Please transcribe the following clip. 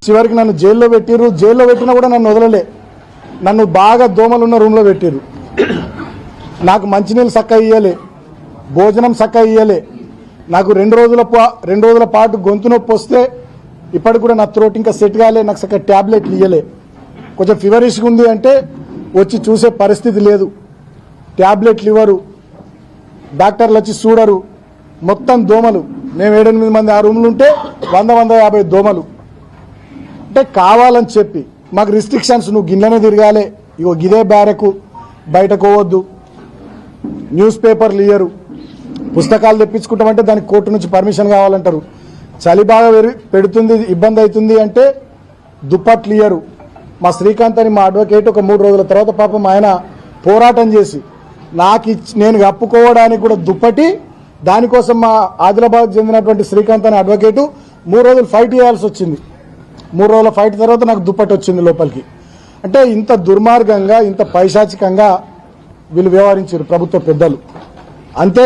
చివరికి నన్ను జైల్లో పెట్టిర్రు. జైల్లో పెట్టినా కూడా నన్ను వదలలే. నన్ను బాగా దోమలున్న రూమ్లో పెట్టిర్రు. నాకు మంచినీళ్ళు చక్కగా ఇయ్యలే, భోజనం చక్కగా ఇయ్యలే. నాకు 2 రోజుల పాటు గొంతు నొప్పి వస్తే ఇప్పటికి కూడా నా త్రోట్ ఇంకా సెట్ కాలే. నాకు చక్కగా ట్యాబ్లెట్లు ఇయ్యలే. కొంచెం ఫీవరిష్గా ఉంది అంటే వచ్చి చూసే పరిస్థితి లేదు. ట్యాబ్లెట్లు ఇవ్వరు, డాక్టర్లు వచ్చి చూడరు. మొత్తం దోమలు. మేము 7-8 మంది ఆ రూమ్లు ఉంటే 100-150 దోమలు. అంటే కావాలని చెప్పి మాకు రిస్ట్రిక్షన్స్, నువ్వు గిన్నెనే తిరగాలి, ఇగో గిదే బ్యారకు, బయటకు పోవద్దు, న్యూస్ పేపర్లు ఇయ్యరు, పుస్తకాలు తెప్పించుకుంటామంటే దానికి కోర్టు నుంచి పర్మిషన్ కావాలంటారు. చలి బాగా పెడుతుంది, ఇబ్బంది అవుతుంది అంటే దుప్పట్లు ఇయ్యరు. మా శ్రీకాంత్ అని మా అడ్వకేట్ ఒక 3 రోజుల తర్వాత పాపం ఆయన పోరాటం చేసి నేను కప్పుకోవడానికి కూడా దుప్పటి, దానికోసం మా ఆదిలాబాద్ చెందినటువంటి శ్రీకాంత్ అనే అడ్వకేటు 3 రోజులు ఫైట్ చేయాల్సి వచ్చింది. 3 రోజుల ఫైట్ తర్వాత నాకు దుప్పటి వచ్చింది లోపలికి. అంటే ఇంత దుర్మార్గంగా, ఇంత పైశాచికంగా వీళ్ళు వ్యవహరించారు ప్రభుత్వ పెద్దలు. అంతే.